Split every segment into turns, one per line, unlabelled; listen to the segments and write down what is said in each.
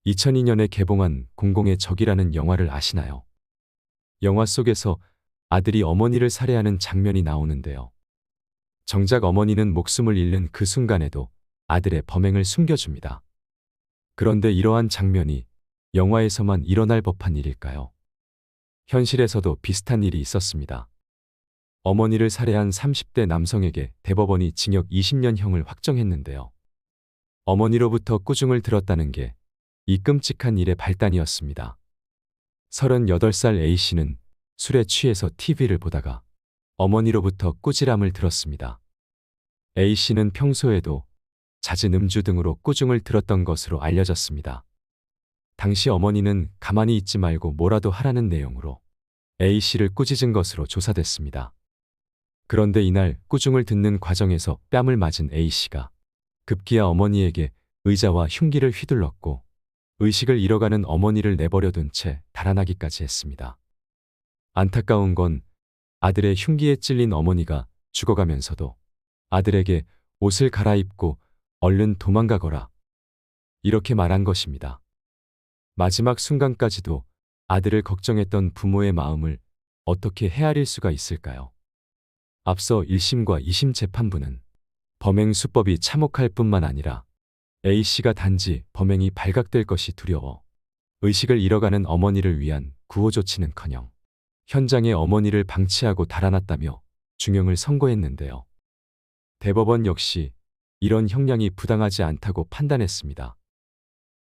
2002년에 개봉한 공공의 적이라는 영화를 아시나요? 영화 속에서 아들이 어머니를 살해하는 장면이 나오는데요. 정작 어머니는 목숨을 잃는 그 순간에도 아들의 범행을 숨겨줍니다. 그런데 이러한 장면이 영화에서만 일어날 법한 일일까요? 현실에서도 비슷한 일이 있었습니다. 어머니를 살해한 30대 남성에게 대법원이 징역 20년형을 확정했는데요. 어머니로부터 꾸중을 들었다는 게 이 끔찍한 일의 발단이었습니다. 38살 A씨는 술에 취해서 TV를 보다가 어머니로부터 꾸지람을 들었습니다. A씨는 평소에도 잦은 음주 등으로 꾸중을 들었던 것으로 알려졌습니다. 당시 어머니는 가만히 있지 말고 뭐라도 하라는 내용으로 A씨를 꾸짖은 것으로 조사됐습니다. 그런데 이날 꾸중을 듣는 과정에서 뺨을 맞은 A씨가 급기야 어머니에게 의자와 흉기를 휘둘렀고 의식을 잃어가는 어머니를 내버려둔 채 달아나기까지 했습니다. 안타까운 건 아들의 흉기에 찔린 어머니가 죽어가면서도 아들에게 옷을 갈아입고 얼른 도망가거라 이렇게 말한 것입니다. 마지막 순간까지도 아들을 걱정했던 부모의 마음을 어떻게 헤아릴 수가 있을까요? 앞서 1심과 2심 재판부는 범행 수법이 참혹할 뿐만 아니라 A씨가 단지 범행이 발각될 것이 두려워 의식을 잃어가는 어머니를 위한 구호 조치는커녕 현장에 어머니를 방치하고 달아났다며 중형을 선고했는데요. 대법원 역시 이런 형량이 부당하지 않다고 판단했습니다.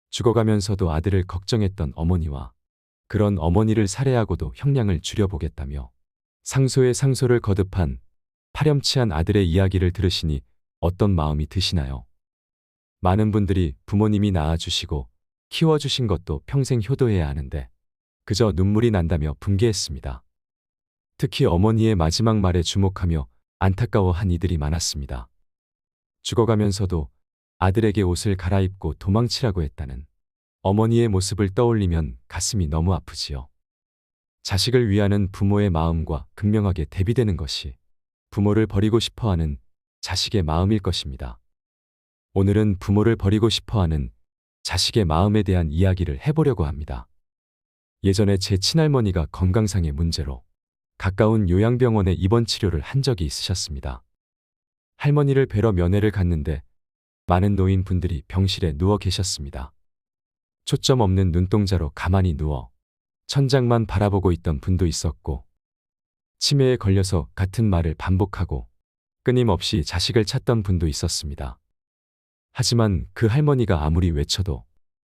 죽어가면서도 아들을 걱정했던 어머니와 그런 어머니를 살해하고도 형량을 줄여보겠다며 상소에 상소를 거듭한 파렴치한 아들의 이야기를 들으시니 어떤 마음이 드시나요? 많은 분들이 부모님이 낳아주시고 키워주신 것도 평생 효도해야 하는데 그저 눈물이 난다며 분개했습니다. 특히 어머니의 마지막 말에 주목하며 안타까워한 이들이 많았습니다. 죽어가면서도 아들에게 옷을 갈아입고 도망치라고 했다는 어머니의 모습을 떠올리면 가슴이 너무 아프지요. 자식을 위하는 부모의 마음과 극명하게 대비되는 것이 부모를 버리고 싶어하는 자식의 마음일 것입니다. 오늘은 부모를 버리고 싶어하는 자식의 마음에 대한 이야기를 해보려고 합니다. 예전에 제 친할머니가 건강상의 문제로 가까운 요양병원에 입원 치료를 한 적이 있으셨습니다. 할머니를 뵈러 면회를 갔는데 많은 노인분들이 병실에 누워 계셨습니다. 초점 없는 눈동자로 가만히 누워 천장만 바라보고 있던 분도 있었고 치매에 걸려서 같은 말을 반복하고 끊임없이 자식을 찾던 분도 있었습니다. 하지만 그 할머니가 아무리 외쳐도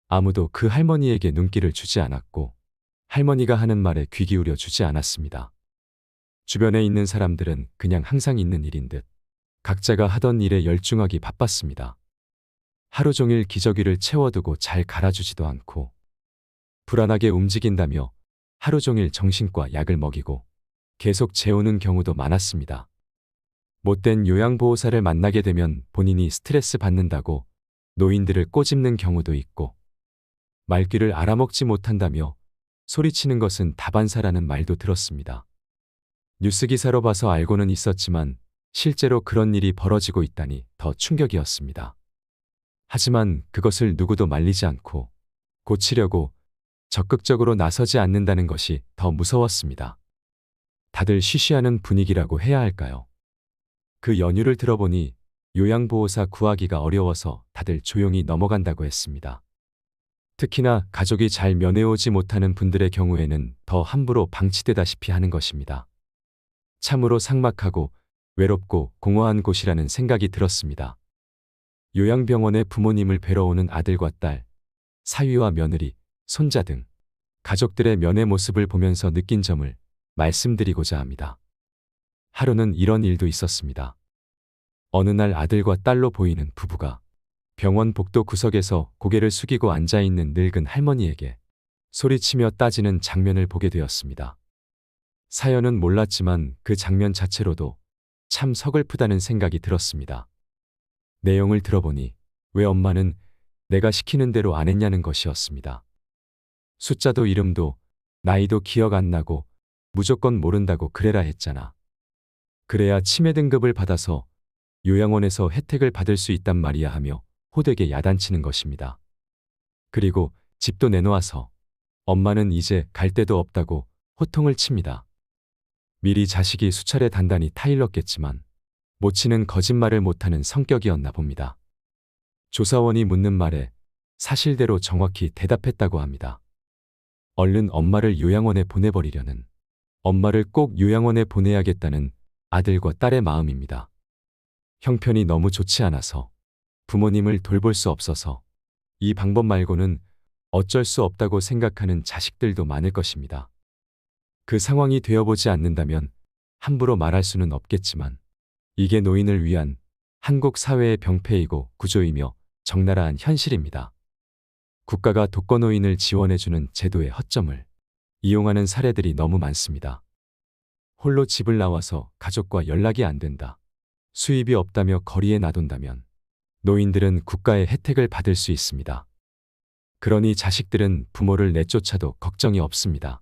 아무도 그 할머니에게 눈길을 주지 않았고 할머니가 하는 말에 귀 기울여 주지 않았습니다. 주변에 있는 사람들은 그냥 항상 있는 일인 듯 각자가 하던 일에 열중하기 바빴습니다. 하루 종일 기저귀를 채워두고 잘 갈아주지도 않고 불안하게 움직인다며 하루 종일 정신과 약을 먹이고 계속 재우는 경우도 많았습니다. 못된 요양보호사를 만나게 되면 본인이 스트레스 받는다고 노인들을 꼬집는 경우도 있고 말귀를 알아먹지 못한다며 소리치는 것은 다반사라는 말도 들었습니다. 뉴스 기사로 봐서 알고는 있었지만 실제로 그런 일이 벌어지고 있다니 더 충격이었습니다. 하지만 그것을 누구도 말리지 않고 고치려고 적극적으로 나서지 않는다는 것이 더 무서웠습니다. 다들 쉬쉬하는 분위기라고 해야 할까요? 그 연유를 들어보니 요양보호사 구하기가 어려워서 다들 조용히 넘어간다고 했습니다. 특히나 가족이 잘 면회오지 못하는 분들의 경우에는 더 함부로 방치되다시피 하는 것입니다. 참으로 삭막하고 외롭고 공허한 곳이라는 생각이 들었습니다. 요양병원에 부모님을 뵈러 오는 아들과 딸, 사위와 며느리, 손자 등 가족들의 면회 모습을 보면서 느낀 점을 말씀드리고자 합니다. 하루는 이런 일도 있었습니다. 어느 날 아들과 딸로 보이는 부부가 병원 복도 구석에서 고개를 숙이고 앉아있는 늙은 할머니에게 소리치며 따지는 장면을 보게 되었습니다. 사연은 몰랐지만 그 장면 자체로도 참 서글프다는 생각이 들었습니다. 내용을 들어보니 왜 엄마는 내가 시키는 대로 안 했냐는 것이었습니다. 숫자도 이름도 나이도 기억 안 나고 무조건 모른다고 그래라 했잖아. 그래야 치매 등급을 받아서 요양원에서 혜택을 받을 수 있단 말이야 하며 호되게 야단치는 것입니다. 그리고 집도 내놓아서 엄마는 이제 갈 데도 없다고 호통을 칩니다. 미리 자식이 수차례 단단히 타일렀겠지만 모친은 거짓말을 못하는 성격이었나 봅니다. 조사원이 묻는 말에 사실대로 정확히 대답했다고 합니다. 얼른 엄마를 요양원에 보내버리려는, 엄마를 꼭 요양원에 보내야겠다는 아들과 딸의 마음입니다. 형편이 너무 좋지 않아서, 부모님을 돌볼 수 없어서 이 방법 말고는 어쩔 수 없다고 생각하는 자식들도 많을 것입니다. 그 상황이 되어보지 않는다면 함부로 말할 수는 없겠지만 이게 노인을 위한 한국 사회의 병폐이고 구조이며 적나라한 현실입니다. 국가가 독거노인을 지원해주는 제도의 허점을 이용하는 사례들이 너무 많습니다. 홀로 집을 나와서 가족과 연락이 안 된다. 수입이 없다며 거리에 놔둔다면 노인들은 국가의 혜택을 받을 수 있습니다. 그러니 자식들은 부모를 내쫓아도 걱정이 없습니다.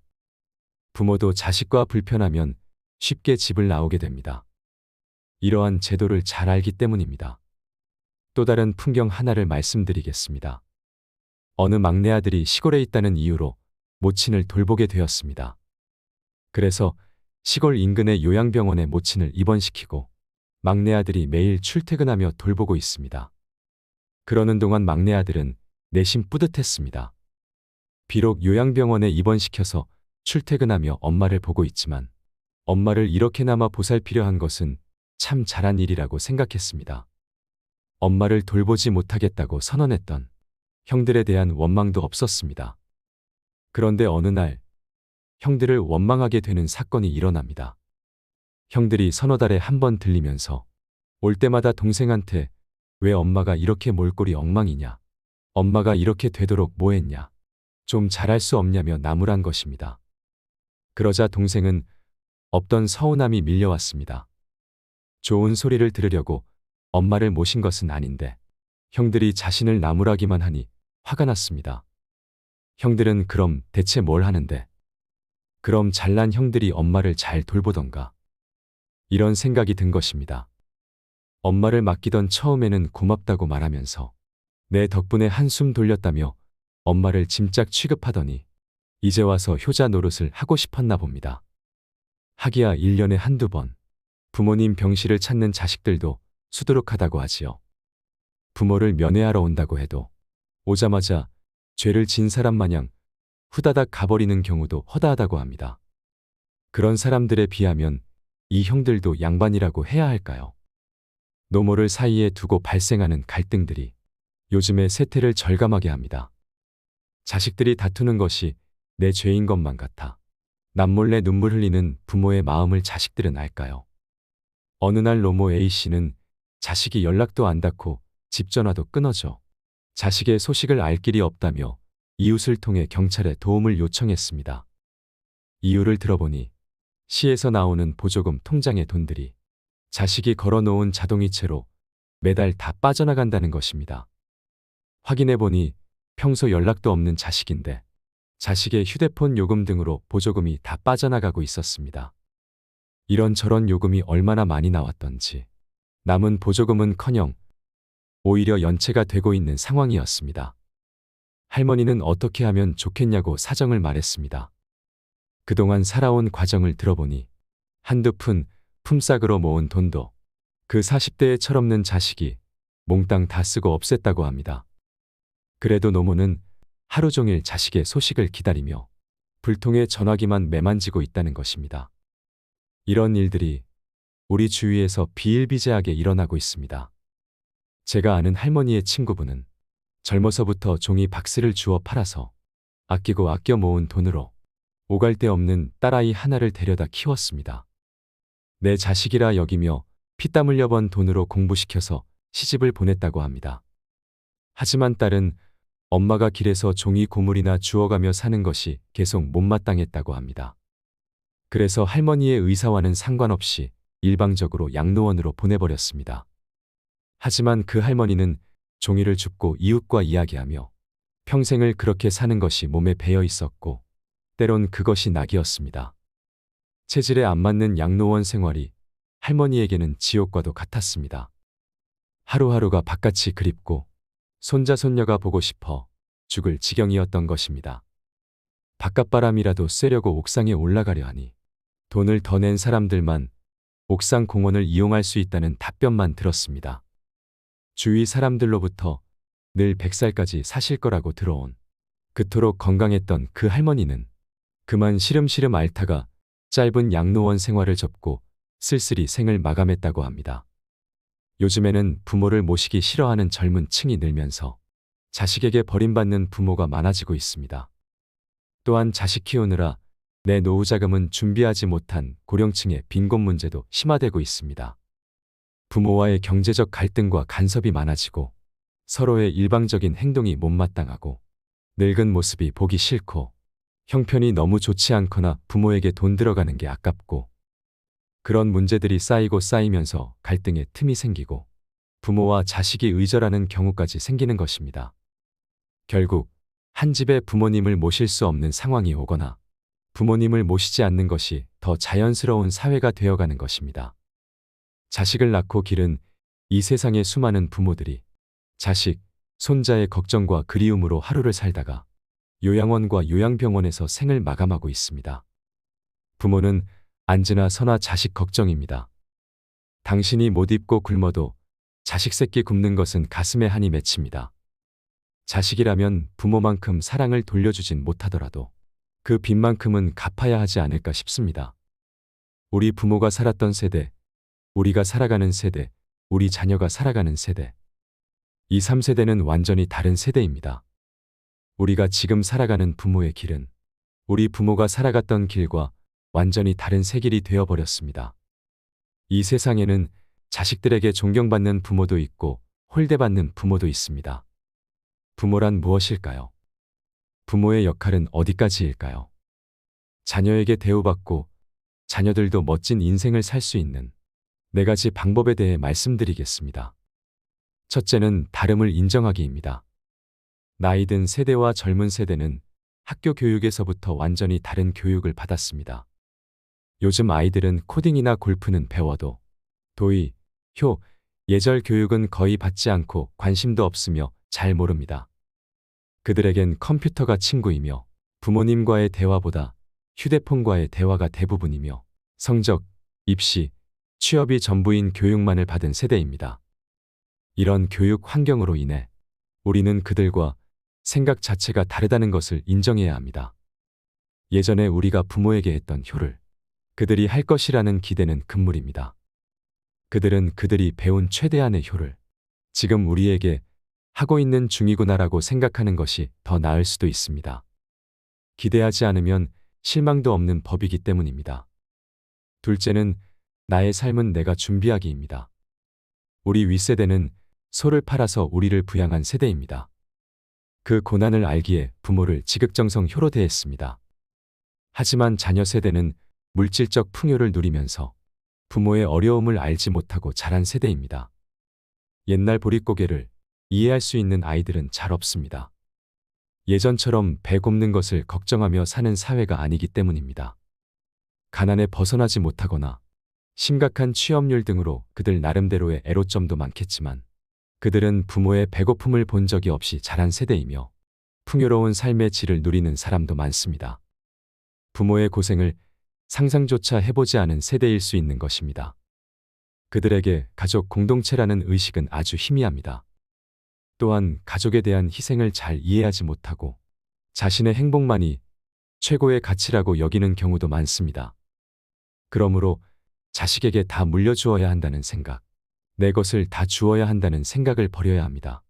부모도 자식과 불편하면 쉽게 집을 나오게 됩니다. 이러한 제도를 잘 알기 때문입니다. 또 다른 풍경 하나를 말씀드리겠습니다. 어느 막내 아들이 시골에 있다는 이유로 모친을 돌보게 되었습니다. 그래서 시골 인근의 요양병원에 모친을 입원시키고 막내 아들이 매일 출퇴근하며 돌보고 있습니다. 그러는 동안 막내 아들은 내심 뿌듯했습니다. 비록 요양병원에 입원시켜서 출퇴근하며 엄마를 보고 있지만 엄마를 이렇게나마 보살피려 한 것은 참 잘한 일이라고 생각했습니다. 엄마를 돌보지 못하겠다고 선언했던 형들에 대한 원망도 없었습니다. 그런데 어느 날 형들을 원망하게 되는 사건이 일어납니다. 형들이 서너 달에 한 번 들리면서 올 때마다 동생한테 왜 엄마가 이렇게 몰골이 엉망이냐, 엄마가 이렇게 되도록 뭐 했냐, 좀 잘할 수 없냐며 나무란 것입니다. 그러자 동생은 없던 서운함이 밀려왔습니다. 좋은 소리를 들으려고 엄마를 모신 것은 아닌데 형들이 자신을 나무라기만 하니 화가 났습니다. 형들은 그럼 대체 뭘 하는데? 그럼 잘난 형들이 엄마를 잘 돌보던가. 이런 생각이 든 것입니다. 엄마를 맡기던 처음에는 고맙다고 말하면서 내 덕분에 한숨 돌렸다며 엄마를 짐짝 취급하더니 이제 와서 효자 노릇을 하고 싶었나 봅니다. 하기야 1년에 한두 번 부모님 병실을 찾는 자식들도 수두룩하다고 하지요. 부모를 면회하러 온다고 해도 오자마자 죄를 진 사람 마냥 후다닥 가버리는 경우도 허다하다고 합니다. 그런 사람들에 비하면 이 형들도 양반이라고 해야 할까요? 노모를 사이에 두고 발생하는 갈등들이 요즘의 세태를 절감하게 합니다. 자식들이 다투는 것이 내 죄인 것만 같아 남몰래 눈물 흘리는 부모의 마음을 자식들은 알까요? 어느 날 노모 A씨는 자식이 연락도 안 닿고 집 전화도 끊어져 자식의 소식을 알 길이 없다며 이웃을 통해 경찰에 도움을 요청했습니다. 이유를 들어보니 시에서 나오는 보조금 통장의 돈들이 자식이 걸어놓은 자동이체로 매달 다 빠져나간다는 것입니다. 확인해보니 평소 연락도 없는 자식인데 자식의 휴대폰 요금 등으로 보조금이 다 빠져나가고 있었습니다. 이런저런 요금이 얼마나 많이 나왔던지 남은 보조금은커녕 오히려 연체가 되고 있는 상황이었습니다. 할머니는 어떻게 하면 좋겠냐고 사정을 말했습니다. 그동안 살아온 과정을 들어보니 한두 푼 품삯으로 모은 돈도 그 40대의 철없는 자식이 몽땅 다 쓰고 없앴다고 합니다. 그래도 노모는 하루 종일 자식의 소식을 기다리며 불통의 전화기만 매만지고 있다는 것입니다. 이런 일들이 우리 주위에서 비일비재하게 일어나고 있습니다. 제가 아는 할머니의 친구분은 젊어서부터 종이 박스를 주워 팔아서 아끼고 아껴 모은 돈으로 오갈 데 없는 딸아이 하나를 데려다 키웠습니다. 내 자식이라 여기며 피땀 흘려 번 돈으로 공부시켜서 시집을 보냈다고 합니다. 하지만 딸은 엄마가 길에서 종이 고물이나 주워가며 사는 것이 계속 못마땅했다고 합니다. 그래서 할머니의 의사와는 상관없이 일방적으로 양로원으로 보내버렸습니다. 하지만 그 할머니는 종이를 줍고 이웃과 이야기하며 평생을 그렇게 사는 것이 몸에 배어 있었고 때론 그것이 낙이었습니다. 체질에 안 맞는 양로원 생활이 할머니에게는 지옥과도 같았습니다. 하루하루가 바깥이 그립고 손자 손녀가 보고 싶어 죽을 지경이었던 것입니다. 바깥바람이라도 쐬려고 옥상에 올라가려 하니 돈을 더 낸 사람들만 옥상 공원을 이용할 수 있다는 답변만 들었습니다. 주위 사람들로부터 늘 100살까지 사실 거라고 들어온 그토록 건강했던 그 할머니는 그만 시름시름 앓다가 짧은 양로원 생활을 접고 쓸쓸히 생을 마감했다고 합니다. 요즘에는 부모를 모시기 싫어하는 젊은 층이 늘면서 자식에게 버림받는 부모가 많아지고 있습니다. 또한 자식 키우느라 내 노후 자금은 준비하지 못한 고령층의 빈곤 문제도 심화되고 있습니다. 부모와의 경제적 갈등과 간섭이 많아지고 서로의 일방적인 행동이 못마땅하고 늙은 모습이 보기 싫고 형편이 너무 좋지 않거나 부모에게 돈 들어가는 게 아깝고 그런 문제들이 쌓이고 쌓이면서 갈등의 틈이 생기고 부모와 자식이 의절하는 경우까지 생기는 것입니다. 결국 한 집에 부모님을 모실 수 없는 상황이 오거나 부모님을 모시지 않는 것이 더 자연스러운 사회가 되어가는 것입니다. 자식을 낳고 기른 이 세상의 수많은 부모들이 자식, 손자의 걱정과 그리움으로 하루를 살다가 요양원과 요양병원에서 생을 마감하고 있습니다. 부모는 안지나 서나 자식 걱정입니다. 당신이 못 입고 굶어도 자식 새끼 굶는 것은 가슴에 한이 맺힙니다. 자식이라면 부모만큼 사랑을 돌려주진 못하더라도 그 빚만큼은 갚아야 하지 않을까 싶습니다. 우리 부모가 살았던 세대, 우리가 살아가는 세대, 우리 자녀가 살아가는 세대. 이 3세대는 완전히 다른 세대입니다. 우리가 지금 살아가는 부모의 길은 우리 부모가 살아갔던 길과 완전히 다른 새 길이 되어버렸습니다. 이 세상에는 자식들에게 존경받는 부모도 있고 홀대받는 부모도 있습니다. 부모란 무엇일까요? 부모의 역할은 어디까지일까요? 자녀에게 대우받고 자녀들도 멋진 인생을 살 수 있는 4가지 방법에 대해 말씀드리겠습니다. 첫째는 다름을 인정하기입니다. 나이 든 세대와 젊은 세대는 학교 교육에서부터 완전히 다른 교육을 받았습니다. 요즘 아이들은 코딩이나 골프는 배워도 도의, 효, 예절 교육은 거의 받지 않고 관심도 없으며 잘 모릅니다. 그들에겐 컴퓨터가 친구이며 부모님과의 대화보다 휴대폰과의 대화가 대부분이며 성적, 입시, 취업이 전부인 교육만을 받은 세대입니다. 이런 교육 환경으로 인해 우리는 그들과 생각 자체가 다르다는 것을 인정해야 합니다. 예전에 우리가 부모에게 했던 효를 그들이 할 것이라는 기대는 금물입니다. 그들은 그들이 배운 최대한의 효를 지금 우리에게 하고 있는 중이구나라고 생각하는 것이 더 나을 수도 있습니다. 기대하지 않으면 실망도 없는 법이기 때문입니다. 둘째는 나의 삶은 내가 준비하기입니다. 우리 윗세대는 소를 팔아서 우리를 부양한 세대입니다. 그 고난을 알기에 부모를 지극정성 효로 대했습니다. 하지만 자녀 세대는 물질적 풍요를 누리면서 부모의 어려움을 알지 못하고 자란 세대입니다. 옛날 보릿고개를 이해할 수 있는 아이들은 잘 없습니다. 예전처럼 배 곱는 것을 걱정하며 사는 사회가 아니기 때문입니다. 가난에 벗어나지 못하거나 심각한 취업률 등으로 그들 나름대로의 애로점도 많겠지만 그들은 부모의 배고픔을 본 적이 없이 자란 세대이며 풍요로운 삶의 질을 누리는 사람도 많습니다. 부모의 고생을 상상조차 해보지 않은 세대일 수 있는 것입니다. 그들에게 가족 공동체라는 의식은 아주 희미합니다. 또한 가족에 대한 희생을 잘 이해하지 못하고 자신의 행복만이 최고의 가치라고 여기는 경우도 많습니다. 그러므로 자식에게 다 물려주어야 한다는 생각, 내 것을 다 주어야 한다는 생각을 버려야 합니다.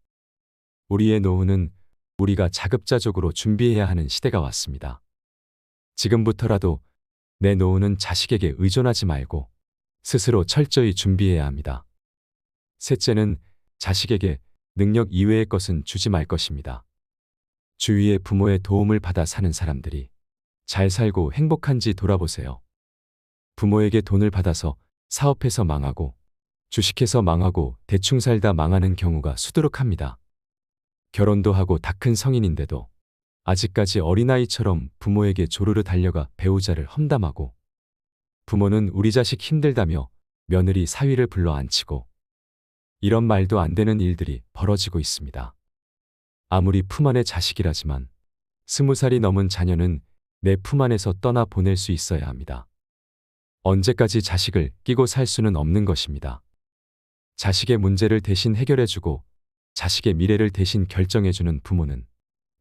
우리의 노후는 우리가 자급자족으로 준비해야 하는 시대가 왔습니다. 지금부터라도 내 노후는 자식에게 의존하지 말고 스스로 철저히 준비해야 합니다. 셋째는 자식에게 능력 이외의 것은 주지 말 것입니다. 주위의 부모의 도움을 받아 사는 사람들이 잘 살고 행복한지 돌아보세요. 부모에게 돈을 받아서 사업해서 망하고 주식해서 망하고 대충 살다 망하는 경우가 수두룩합니다. 결혼도 하고 다 큰 성인인데도 아직까지 어린아이처럼 부모에게 조르르 달려가 배우자를 험담하고 부모는 우리 자식 힘들다며 며느리 사위를 불러 앉히고 이런 말도 안 되는 일들이 벌어지고 있습니다. 아무리 품 안의 자식이라지만 20살이 넘은 자녀는 내 품 안에서 떠나 보낼 수 있어야 합니다. 언제까지 자식을 끼고 살 수는 없는 것입니다. 자식의 문제를 대신 해결해주고 자식의 미래를 대신 결정해주는 부모는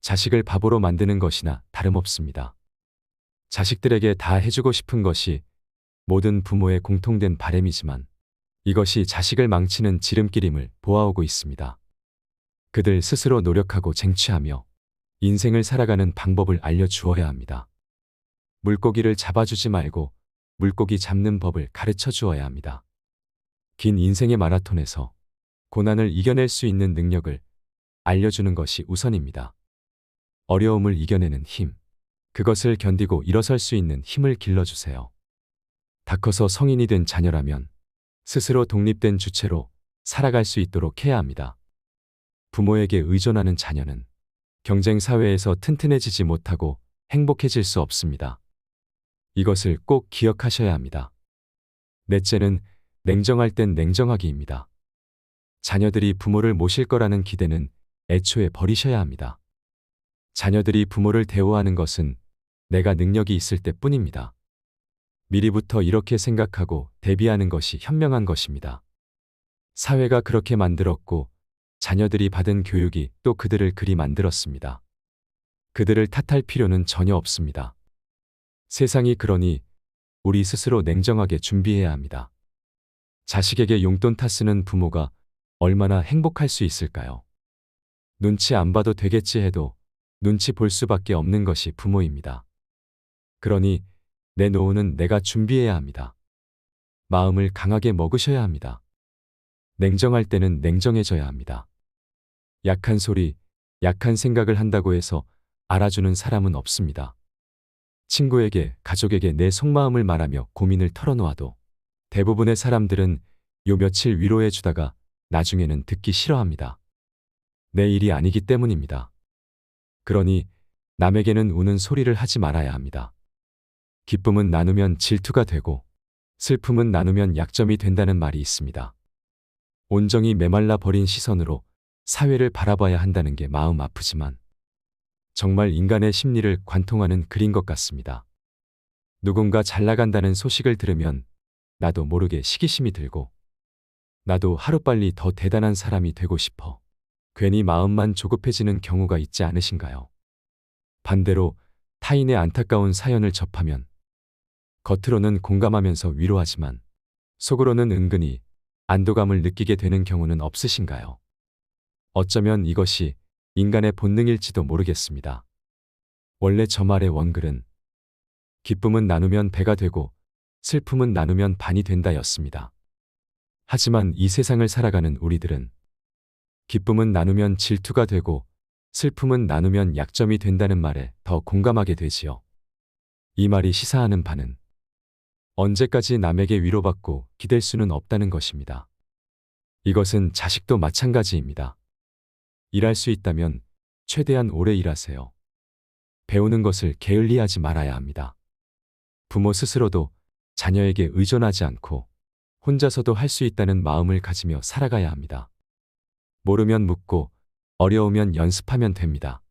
자식을 바보로 만드는 것이나 다름없습니다. 자식들에게 다 해주고 싶은 것이 모든 부모의 공통된 바람이지만 이것이 자식을 망치는 지름길임을 보아오고 있습니다. 그들 스스로 노력하고 쟁취하며 인생을 살아가는 방법을 알려주어야 합니다. 물고기를 잡아주지 말고 물고기 잡는 법을 가르쳐 주어야 합니다. 긴 인생의 마라톤에서 고난을 이겨낼 수 있는 능력을 알려주는 것이 우선입니다. 어려움을 이겨내는 힘, 그것을 견디고 일어설 수 있는 힘을 길러주세요. 다 커서 성인이 된 자녀라면 스스로 독립된 주체로 살아갈 수 있도록 해야 합니다. 부모에게 의존하는 자녀는 경쟁 사회에서 튼튼해지지 못하고 행복해질 수 없습니다. 이것을 꼭 기억하셔야 합니다. 넷째는 냉정할 땐 냉정하기입니다. 자녀들이 부모를 모실 거라는 기대는 애초에 버리셔야 합니다. 자녀들이 부모를 대우하는 것은 내가 능력이 있을 때뿐입니다. 미리부터 이렇게 생각하고 대비하는 것이 현명한 것입니다. 사회가 그렇게 만들었고 자녀들이 받은 교육이 또 그들을 그리 만들었습니다. 그들을 탓할 필요는 전혀 없습니다. 세상이 그러니 우리 스스로 냉정하게 준비해야 합니다. 자식에게 용돈 타쓰는 부모가 얼마나 행복할 수 있을까요? 눈치 안 봐도 되겠지 해도 눈치 볼 수밖에 없는 것이 부모입니다. 그러니 내 노후는 내가 준비해야 합니다. 마음을 강하게 먹으셔야 합니다. 냉정할 때는 냉정해져야 합니다. 약한 소리, 약한 생각을 한다고 해서 알아주는 사람은 없습니다. 친구에게, 가족에게 내 속마음을 말하며 고민을 털어놓아도 대부분의 사람들은 요 며칠 위로해 주다가 나중에는 듣기 싫어합니다. 내 일이 아니기 때문입니다. 그러니 남에게는 우는 소리를 하지 말아야 합니다. 기쁨은 나누면 질투가 되고 슬픔은 나누면 약점이 된다는 말이 있습니다. 온정이 메말라 버린 시선으로 사회를 바라봐야 한다는 게 마음 아프지만 정말 인간의 심리를 관통하는 글인 것 같습니다. 누군가 잘 나간다는 소식을 들으면 나도 모르게 시기심이 들고 나도 하루빨리 더 대단한 사람이 되고 싶어 괜히 마음만 조급해지는 경우가 있지 않으신가요? 반대로 타인의 안타까운 사연을 접하면 겉으로는 공감하면서 위로하지만 속으로는 은근히 안도감을 느끼게 되는 경우는 없으신가요? 어쩌면 이것이 인간의 본능일지도 모르겠습니다. 원래 저 말의 원글은 기쁨은 나누면 배가 되고 슬픔은 나누면 반이 된다였습니다. 하지만 이 세상을 살아가는 우리들은 기쁨은 나누면 질투가 되고 슬픔은 나누면 약점이 된다는 말에 더 공감하게 되지요. 이 말이 시사하는 바는 언제까지 남에게 위로받고 기댈 수는 없다는 것입니다. 이것은 자식도 마찬가지입니다. 일할 수 있다면 최대한 오래 일하세요. 배우는 것을 게을리하지 말아야 합니다. 부모 스스로도 자녀에게 의존하지 않고 혼자서도 할 수 있다는 마음을 가지며 살아가야 합니다. 모르면 묻고 어려우면 연습하면 됩니다.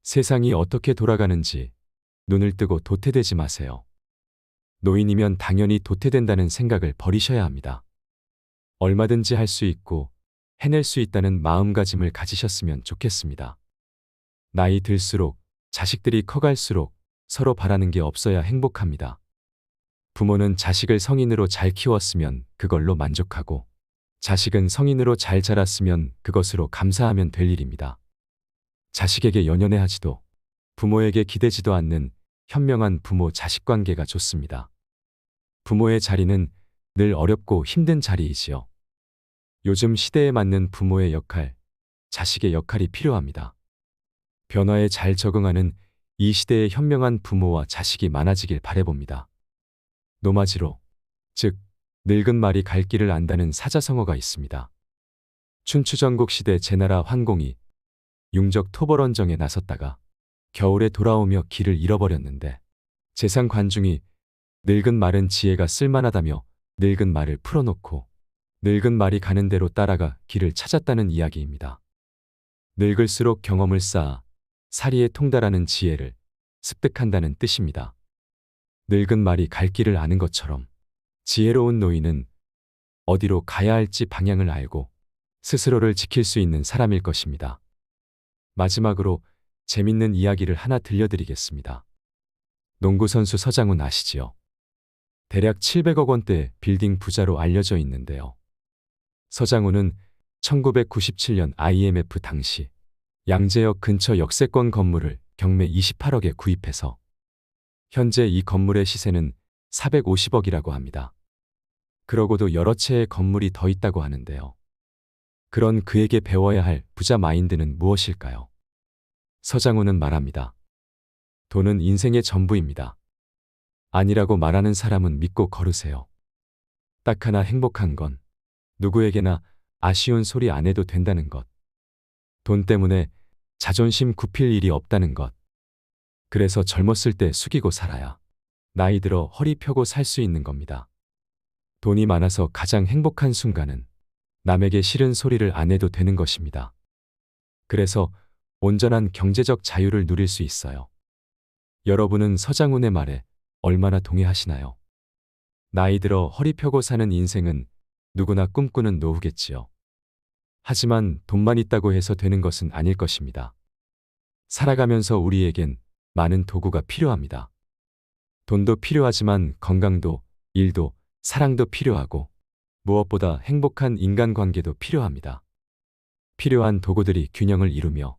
세상이 어떻게 돌아가는지 눈을 뜨고 도태되지 마세요. 노인이면 당연히 도태된다는 생각을 버리셔야 합니다. 얼마든지 할 수 있고 해낼 수 있다는 마음가짐을 가지셨으면 좋겠습니다. 나이 들수록 자식들이 커갈수록 서로 바라는 게 없어야 행복합니다. 부모는 자식을 성인으로 잘 키웠으면 그걸로 만족하고 자식은 성인으로 잘 자랐으면 그것으로 감사하면 될 일입니다. 자식에게 연연해하지도 부모에게 기대지도 않는 현명한 부모-자식 관계가 좋습니다. 부모의 자리는 늘 어렵고 힘든 자리이지요. 요즘 시대에 맞는 부모의 역할, 자식의 역할이 필요합니다. 변화에 잘 적응하는 이 시대의 현명한 부모와 자식이 많아지길 바라봅니다. 노마지로, 즉 늙은 말이 갈 길을 안다는 사자성어가 있습니다. 춘추전국 시대 제나라 환공이 융적 토벌원정에 나섰다가 겨울에 돌아오며 길을 잃어버렸는데 재상 관중이 늙은 말은 지혜가 쓸만하다며 늙은 말을 풀어놓고 늙은 말이 가는 대로 따라가 길을 찾았다는 이야기입니다. 늙을수록 경험을 쌓아 사리에 통달하는 지혜를 습득한다는 뜻입니다. 늙은 말이 갈 길을 아는 것처럼 지혜로운 노인은 어디로 가야 할지 방향을 알고 스스로를 지킬 수 있는 사람일 것입니다. 마지막으로 재밌는 이야기를 하나 들려드리겠습니다. 농구선수 서장훈 아시지요? 대략 700억 원대 빌딩 부자로 알려져 있는데요. 서장훈은 1997년 IMF 당시 양재역 근처 역세권 건물을 경매 28억에 구입해서 현재 이 건물의 시세는 450억이라고 합니다. 그러고도 여러 채의 건물이 더 있다고 하는데요. 그런 그에게 배워야 할 부자 마인드는 무엇일까요? 서장훈은 말합니다. 돈은 인생의 전부입니다. 아니라고 말하는 사람은 믿고 걸으세요. 딱 하나 행복한 건 누구에게나 아쉬운 소리 안 해도 된다는 것. 돈 때문에 자존심 굽힐 일이 없다는 것. 그래서 젊었을 때 숙이고 살아야 나이 들어 허리 펴고 살 수 있는 겁니다. 돈이 많아서 가장 행복한 순간은 남에게 싫은 소리를 안 해도 되는 것입니다. 그래서 온전한 경제적 자유를 누릴 수 있어요. 여러분은 서장훈의 말에 얼마나 동의하시나요? 나이 들어 허리 펴고 사는 인생은 누구나 꿈꾸는 노후겠지요. 하지만 돈만 있다고 해서 되는 것은 아닐 것입니다. 살아가면서 우리에겐 많은 도구가 필요합니다. 돈도 필요하지만 건강도, 일도, 사랑도 필요하고 무엇보다 행복한 인간관계도 필요합니다. 필요한 도구들이 균형을 이루며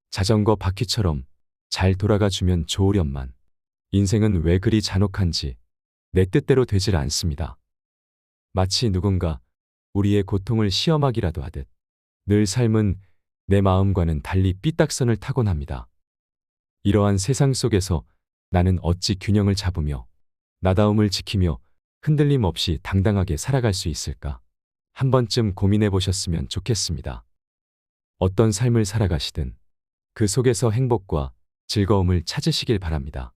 자전거 바퀴처럼 잘 돌아가주면 좋으련만 인생은 왜 그리 잔혹한지 내 뜻대로 되질 않습니다. 마치 누군가 우리의 고통을 시험하기라도 하듯 늘 삶은 내 마음과는 달리 삐딱선을 타곤 합니다. 이러한 세상 속에서 나는 어찌 균형을 잡으며 나다움을 지키며 흔들림 없이 당당하게 살아갈 수 있을까? 한 번쯤 고민해 보셨으면 좋겠습니다. 어떤 삶을 살아가시든 그 속에서 행복과 즐거움을 찾으시길 바랍니다.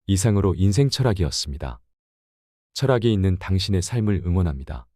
이상으로 인생 철학이었습니다. 철학이 있는 당신의 삶을 응원합니다.